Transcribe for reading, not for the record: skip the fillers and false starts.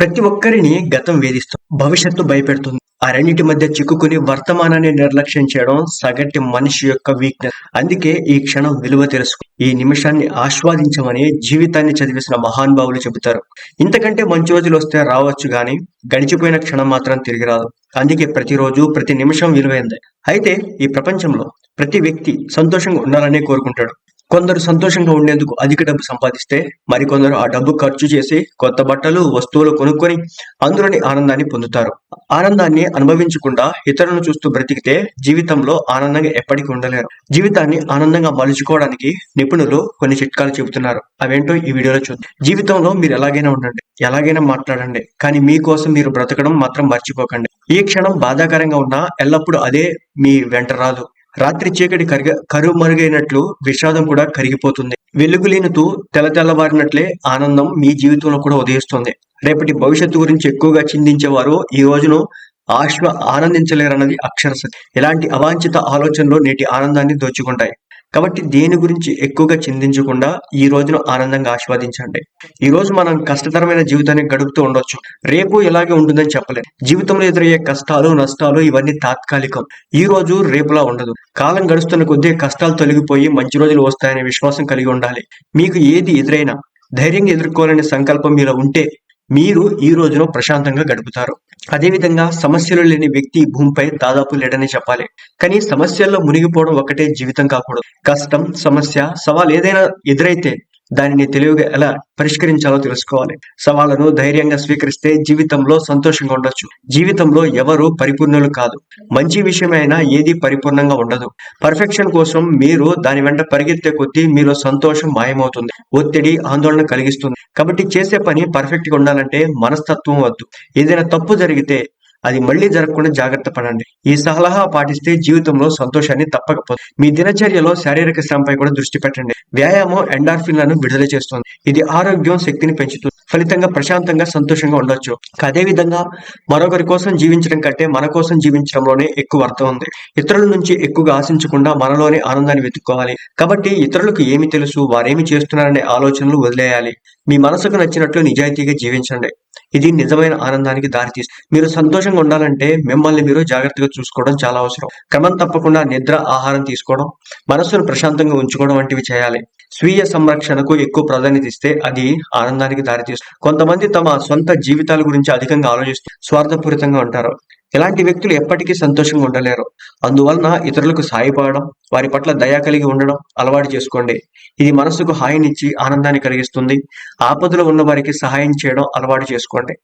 ప్రతి ఒక్కరిని గతం వేధిస్తుంది. భవిష్యత్తు భయపెడుతుంది. ఆ రెండిటి మధ్య చిక్కుకుని వర్తమానాన్ని నిర్లక్ష్యం చేయడం సగటు మనిషి యొక్క వీక్‌నెస్. అందుకే ఈ క్షణం విలువ తెలుసుకో. ఈ నిమిషాన్ని ఆస్వాదించమని జీవితాన్ని చదివేసిన మహానుభావులు చెబుతారు. ఇంతకంటే మంచి రోజులొస్తే రావచ్చు గానీ, గడిచిపోయిన క్షణం మాత్రం తిరిగి రాదు. అందుకే ప్రతిరోజు, ప్రతి నిమిషం విలువైందే. అయితే ఈ ప్రపంచంలో ప్రతి వ్యక్తి సంతోషంగా ఉండాలనే కోరుకుంటాడు. కొందరు సంతోషంగా ఉండేందుకు అధిక డబ్బు సంపాదిస్తే, మరికొందరు ఆ డబ్బు ఖర్చు చేసి కొత్త బట్టలు, వస్తువులు కొనుక్కొని అందులోని ఆనందాన్ని పొందుతారు. ఆనందాన్ని అనుభవించకుండా ఇతరులను చూస్తూ బ్రతికితే జీవితంలో ఆనందంగా ఎప్పటికీ ఉండలేరు. జీవితాన్ని ఆనందంగా మలుచుకోవడానికి నిపుణులు కొన్ని చిట్కాలు చెబుతున్నారు. అవేంటో ఈ వీడియోలో చూద్దాం. జీవితంలో మీరు ఎలాగైనా ఉండండి, ఎలాగైనా మాట్లాడండి, కానీ మీకోసం మీరు బ్రతకడం మాత్రం మర్చిపోకండి. ఈ క్షణం బాధాకరంగా ఉన్నా ఎల్లప్పుడూ అదే మీ వెంట రాదు. రాత్రి చీకటి కరుమరుగైనట్లు విషాదం కూడా కరిగిపోతుంది. వెలుగులీనుతూ తెల్లవారినట్లే ఆనందం మీ జీవితంలో కూడా ఉదయిస్తుంది. రేపటి భవిష్యత్తు గురించి ఎక్కువగా చింతించేవారు ఈ రోజును ఆనందించలేరన్నది అక్షర సత్యం. ఇలాంటి అవాంఛిత ఆలోచనలు నేటి ఆనందాన్ని దోచుకుంటాయి. కాబట్టి దేని గురించి ఎక్కువగా చింతించకుండా ఈ రోజును ఆనందంగా ఆస్వాదించండి. ఈ రోజు మనం కష్టతరమైన జీవితాన్ని గడుపుతూ ఉండొచ్చు. రేపు ఇలాగే ఉంటుందని చెప్పలేం. జీవితంలో ఎదురయ్యే కష్టాలు, నష్టాలు ఇవన్నీ తాత్కాలికం. ఈ రోజు రేపులా ఉండదు. కాలం గడుస్తున్న కొద్దీ కష్టాలు తొలగిపోయి మంచి రోజులు వస్తాయనే విశ్వాసం కలిగి ఉండాలి. మీకు ఏది ఎదురైనా ధైర్యంగా ఎదుర్కోవాలనే సంకల్పం మీలో ఉంటే మీరు ఈ రోజును ప్రశాంతంగా గడుపుతారు. అదేవిధంగా సమస్యలు లేని వ్యక్తి ఈ భూమిపై దాదాపు లేడని చెప్పాలి. కానీ సమస్యల్లో మునిగిపోవడం ఒక్కటే జీవితం కాకూడదు. కష్టం, సమస్య, సవాల్ ఏదైనా ఎదురైతే దానిని తెలివిగా ఎలా పరిష్కరించాలో తెలుసుకోవాలి. సవాళ్లను ధైర్యంగా స్వీకరిస్తే జీవితంలో సంతోషంగా ఉండొచ్చు. జీవితంలో ఎవరు పరిపూర్ణులు కాదు. మంచి విషయమైనా ఏది పరిపూర్ణంగా ఉండదు. పర్ఫెక్షన్ కోసం మీరు దాని వెంట పరిగెత్తే కొద్దీ మీలో సంతోషం మాయమవుతుంది. ఒత్తిడి, ఆందోళన కలిగిస్తుంది. కాబట్టి చేసే పని పర్ఫెక్ట్ గా ఉండాలంటే మనస్తత్వం వద్దు. ఏదైనా తప్పు జరిగితే అది మళ్లీ జరగకుండా జాగ్రత్త పడండి. ఈ సలహా పాటిస్తే జీవితంలో సంతోషాన్ని తప్పకపోతుంది. మీ దినచర్యలో శారీరక శ్రమపై కూడా దృష్టి పెట్టండి. వ్యాయామం ఎండార్ఫిన్లను విడుదల చేస్తుంది. ఇది ఆరోగ్యం, శక్తిని పెంచుతుంది. ఫలితంగా ప్రశాంతంగా, సంతోషంగా ఉండొచ్చు. అదే విధంగా మరొకరి కోసం జీవించడం కంటే మన కోసం జీవించడంలోనే ఎక్కువ అర్థం ఉంది. ఇతరుల నుంచి ఎక్కువగా ఆశించకుండా మనలోనే ఆనందాన్ని వెతుక్కోవాలి. కాబట్టి ఇతరులకు ఏమి తెలుసు, వారేమి చేస్తున్నారనే ఆలోచనలు వదిలేయాలి. మీ మనసుకు నచ్చినట్లు నిజాయితీగా జీవించండి. ఇది నిజమైన ఆనందానికి దారితీస్తుంది. మీరు సంతోషంగా ఉండాలంటే మిమ్మల్ని మీరు జాగ్రత్తగా చూసుకోవడం చాలా అవసరం. క్రమం తప్పకుండా నిద్ర, ఆహారం తీసుకోవడం, మనస్సును ప్రశాంతంగా ఉంచుకోవడం వంటివి చేయాలి. స్వీయ సంరక్షణకు ఎక్కువ ప్రాధాన్యత ఇస్తే అది ఆనందానికి దారితీస్తుంది. కొంతమంది తమ సొంత జీవితాల గురించి అధికంగా ఆలోచిస్తూ స్వార్థపూరితంగా ఉంటారు. ఇలాంటి వ్యక్తులు ఎప్పటికీ సంతోషంగా ఉండలేరు. అందువలన ఇతరులకు సాయపడడం, వారి పట్ల దయ కలిగి ఉండడం అలవాటు చేసుకోండి. ఇది మనసుకు హాయినిచ్చి ఆనందాన్ని కలిగిస్తుంది. ఆపదలో ఉన్న వారికి సహాయం చేయడం అలవాటు చేసుకోండి.